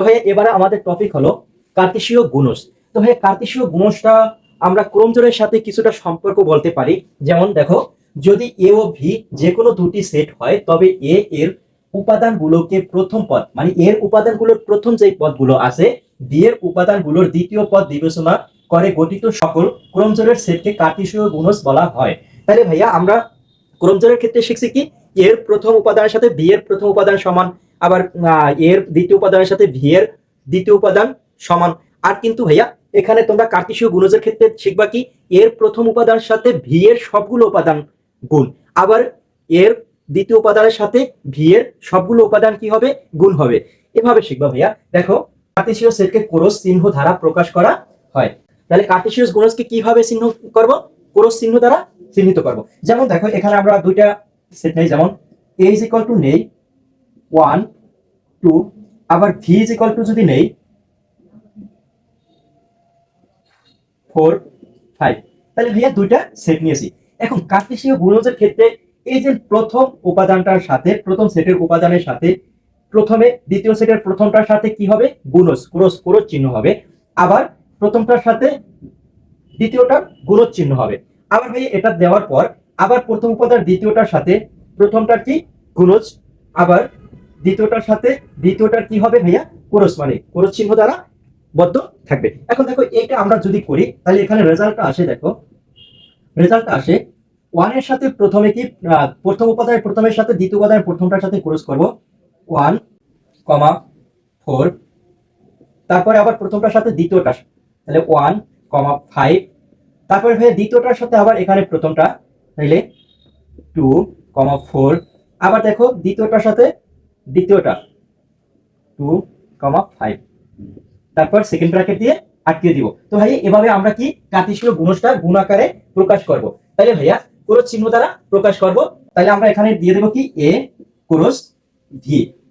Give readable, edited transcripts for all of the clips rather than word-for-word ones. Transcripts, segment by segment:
তো ভাইয়া এবারে আমাদের টপিক হলো কার্তেশীয় গুণজ। তো ভাইয়া কার্তেশীয় গুণজটা আমরা ক্রমজোড়ের সাথে কিছুটা সম্পর্ক বলতে পারি। যেমন দেখো, যদি এ ও ভি যে কোনো দুটি সেট হয় তবে এ এর উপাদানগুলোকে প্রথম পদ মানে এর উপাদানগুলোর প্রথম যে পদগুলো আছে বি এর উপাদানগুলোর দ্বিতীয় পদ বিবেচনা করে গঠিত সকল ক্রমজোড়ের সেটকে কার্তেশীয় গুণজ বলা হয়। তাহলে ভাইয়া আমরা ক্রমজোড়ের ক্ষেত্রে শিখছি কি এর প্রথম উপাদানের সাথে বি এর প্রথম উপাদান সমান, আবার এর দ্বিতীয় উপাদানের সাথে ভি এর দ্বিতীয় উপাদান সমান। আর কিন্তু ভাইয়া এখানে তোমরা কার্তেশীয় গুণজের ক্ষেত্রে শিখবা কি এর প্রথম উপাদানের সাথে ভি এর সবগুলো উপাদান গুণ, আবার এর দ্বিতীয় উপাদানের সাথে ভি এর সবগুলো উপাদান কি হবে, গুণ হবে। এভাবে শিখবা ভাইয়া। দেখো, কার্তেশীয় সেটকে ক্রস চিহ্ন দ্বারা প্রকাশ করা হয়। তাহলে কার্তেশীয় গুণজকে কিভাবে চিহ্ন করব, ক্রস চিহ্ন দ্বারা চিহ্নিত করব। যেমন দেখো, এখানে আমরা দুইটা সেট নেই, যেমন a ইজ ইকুয়াল টু নেই 1 2, আবার v ইজ ইকুয়াল টু যদি নেই 4 5। তাহলে ভাইয়া দুইটা সেট নিয়েছি। এখন কার্তেশীয় গুণজের ক্ষেত্রে এই যে প্রথম উপাদানটার সাথে প্রথম সেটের উপাদানের সাথে প্রথমে দ্বিতীয় সেটের প্রথমটার সাথে কি হবে, গুণজ ক্রস ক্রস চিহ্ন হবে। আবার প্রথমটার সাথে দ্বিতীয়টার গুণজ চিহ্ন হবে। আবার ভাই এটা দেওয়ার পর আবার প্রথম উপাদান দ্বিতীয়টার সাথে প্রথমটার কি গুণজ, আবার দ্বিতীয়টার সাথে দ্বিতীয়টার কি হবে ভাইয়া, ক্রস মানে ক্রস চিহ্ন দ্বারা বদ্ধ থাকবে। এখন দেখো, এইটা আমরা যদি করি তাহলে এখানে রেজাল্টটা আসে, দেখো রেজাল্টটা আসে 1 এর সাথে প্রথমে কি প্রথম উপাদানের প্রথমের সাথে দ্বিতীয় উপাদানের প্রথমটার সাথে ক্রস করব 1 4, তারপরে আবার প্রথমটার সাথে দ্বিতীয়টা, তাহলে 1 5, তারপরে ভাই দ্বিতীয়টার সাথে আবার এখানে প্রথমটা, তাহলে 2 4, আবার দেখো দ্বিতীয়টার সাথে দ্বিতীয়টা 2 5, তারপর সেকেন্ড ব্র্যাকেট দিয়ে আটকে দিব। তো ভাই এভাবে আমরা কি কার্তেশীয় গুণজটা গুণ আকারে প্রকাশ করব। তাহলে ভাইয়া ক্রস চিহ্ন দ্বারা প্রকাশ করব। তাহলে আমরা এখানে দিয়ে দেব কি a ক্রস v।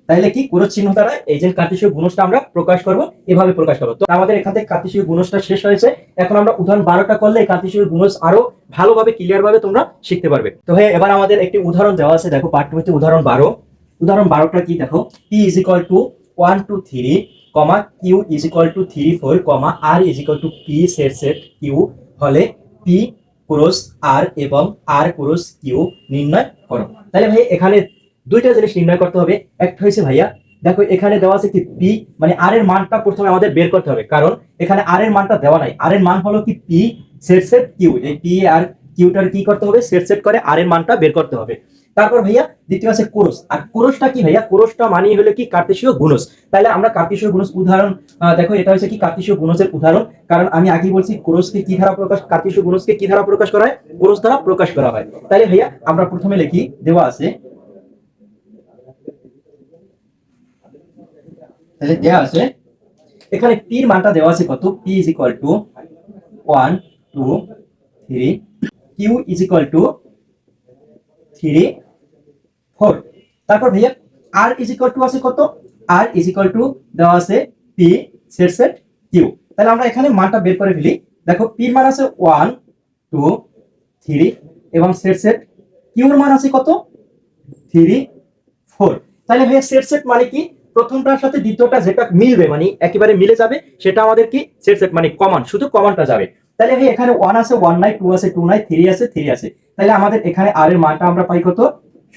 তাহলে কি ক্রস চিহ্ন দ্বারা এই যে কার্তেশীয় গুণজটা আমরা প্রকাশ করব, এভাবে প্রকাশ করব। তো আমাদের এখান থেকে কার্তেশীয় গুণজটা শেষ হয়েছে। এখন আমরা উদাহরণ 12টা করলে কার্তেশীয় গুণজ আরো ভালোভাবে ক্লিয়ার ভাবে তোমরা শিখতে পারবে। তো ভাই এবার আমাদের একটি উদাহরণ দেওয়া আছে, দেখো পাঠ্যবইতে উদাহরণ 12। উদাহরণ 12টা কি দেখো, p is equal two 1 2 3, q is equal two 3 4, r is equal two p set set q হলে p ক্রস r এবং r ক্রস q নির্ণয় করো। তাহলে ভাই এখানে দুইটা জিনিস নির্ণয় করতে হবে। একটা হয়েছে ভাইয়া, দেখো এখানে দেওয়া আছে কি p মানে r এর মানটা প্রথমে আমাদের বের করতে হবে, কারণ এখানে r এর মানটা দেওয়া নাই। r এর মান হলো কি p সেট সেট q, এই p আর qটার কি করতে হবে, সেট সেট করে r এর মানটা বের করতে হবে। তারপর ভাইয়া দ্বিতীয় আছে ক্রস। আর ক্রসটা কি ভাইয়া, ক্রসটা মানেই হলো কি কার্তেশীয় গুণজ। তাহলে আমরা কার্তেশীয় গুণজ উদাহরণ দেখো, এটা হচ্ছে কি কার্তেশীয় গুণজের উদাহরণ। কারণ আমি আগেই বলছি ক্রসকে কি ধারা প্রকাশ, কার্তেশীয় গুণজকে কি ধারা প্রকাশ করা হয়, ক্রস দ্বারা প্রকাশ করা হয়। তাহলে ভাইয়া আমরা প্রথমে লিখি, দেওয়া আছে, তাহলে দেওয়া আছে এখানে p এর মানটা দেওয়া আছে কত, p is equal two 1 2 3, q is equal two 3 4। তারপর ভাইয়া r ইজ ইকুয়াল টু আছে কত, r ইজ ইকুয়াল টু দেওয়া আছে p সেট সেট q। তাহলে আমরা এখানে মানটা বের করে ফেলি। দেখো p এর মান আছে 1 2 3 এবং সেট সেট q এর মান আছে কত, 3 4। তাহলে ভাইয়া সেট সেট মানে কি, প্রথমটার সাথে দ্বিতীয়টা যেটা মিলবে মানে একেবারে মিলে যাবে সেটা আমাদের কি সেট সেট মানে কমন, শুধু কমনটা যাবে। তাহলে ভাই এখানে 1 আছে 1 নাই, 2 আছে 2 নাই, 3 আছে 3 আছে। তাহলে আমাদের এখানে r এর মানটা আমরা পাই কত,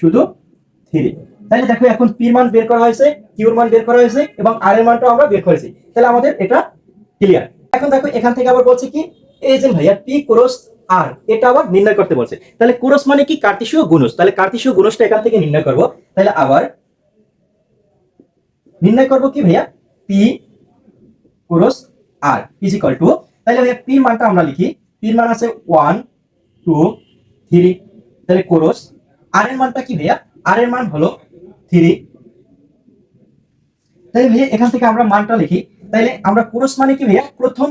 শুধু 3। তাহলে দেখো এখন p এর মান বের করা হয়েছে, q এর মান বের করা হয়েছে এবং r এর মানটাও আমরা বের করেছি। তাহলে আমাদের এটা ক্লিয়ার। এখন দেখো এখান থেকে আবার বলছে কি, এই যে ভাইয়া p ক্রস r এটা আবার নির্ণয় করতে বলছে। তাহলে ক্রস মানে কি কার্তেশীয় গুণজ। তাহলে কার্তেশীয় গুণজটা এখান থেকে নির্ণয় করব। তাহলে আবার নির্ণয় করব কি ভাইয়া, p cross r is equal two, তাহলে ভাইয়া p মানটা আমরা লিখি, p এর মান আছে 1 2 3, তাহলে ক্রস r এর মানটা কি ভাইয়া, r এর মান হলো 3। তাহলে ভাইয়া এখান থেকে আমরা মানটা লিখি। তাহলে আমরা ক্রস মানে কি ভাইয়া, প্রথম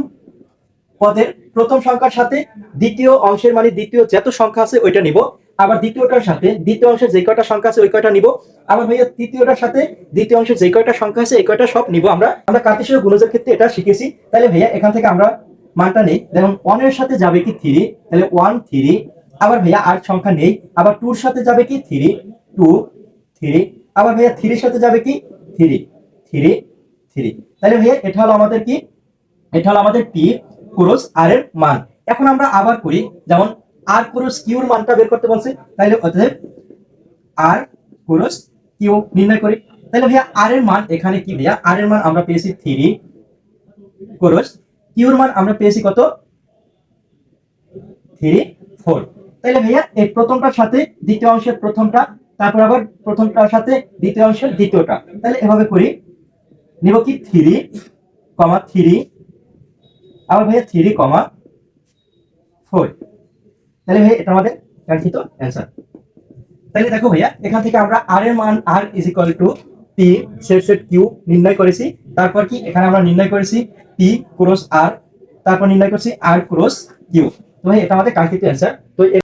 পদের প্রথম সংখ্যার সাথে দ্বিতীয় অংশের মানে দ্বিতীয় যত সংখ্যা আছে ওইটা নিব, আবার দ্বিতীয়টার সাথে দ্বিতীয় অংশের যে কয়টা সংখ্যা আছে ওই কয়টা নিব, আবার ভাইয়া তৃতীয়টার সাথে দ্বিতীয় অংশের যে কয়টা সংখ্যা আছে এই কয়টা সব নিব। আমরা কার্তেশীয় গুণজের ক্ষেত্রে এটা শিখেছি। তাহলে ভাইয়া এখান থেকে আমরা মানটা নেই, যেমন 1 এর সাথে যাবে কি 3, তাহলে 1 3, আবার ভাইয়া আর সংখ্যা নেই, আবার 2 এর সাথে যাবে কি 3 2 3, আবার ভাইয়া 3 এর সাথে যাবে কি 3 3 3। তাহলে ভাইয়া এটা হলো আমাদের কি, এটা হলো আমাদের পি ক্রস আর এর মান। এখন আমরা আবার করি, যেমন আর ক্রস কিউর মানটা বের করতে বলছে, তাহলে অতএব আর ক্রস কিউ নির্ণয় করি। তাহলে ভাইয়া আর এর মান এখানে কি ভাইয়া, আর এর মান আমরা পেয়েছি 3 ক্রস কিউর মান আমরা পেয়েছি কত, 3 4। তাহলে ভাইয়া এই প্রথমটার সাথে দ্বিতীয় অংশের প্রথমটা, তারপর আবার প্রথমটার সাথে দ্বিতীয় অংশের দ্বিতীয়টা, তাহলে এভাবে করি, নিব কি 3 3, আবার ভাইয়া 3 4। তাহলে ভাইয়া এটা আমাদের কাঙ্ক্ষিত অ্যান্সার। তাহলে দেখো ভাইয়া এখান থেকে আমরা আর এর মান R is equal to P set Q নির্ণয় করেছি। তারপর কি এখানে আমরা নির্ণয় করেছি পি ক্রস আর, তারপর নির্ণয় করছি আর ক্রস কিউ। তো ভাই এটা আমাদের কাঙ্ক্ষিত অ্যান্সার। তো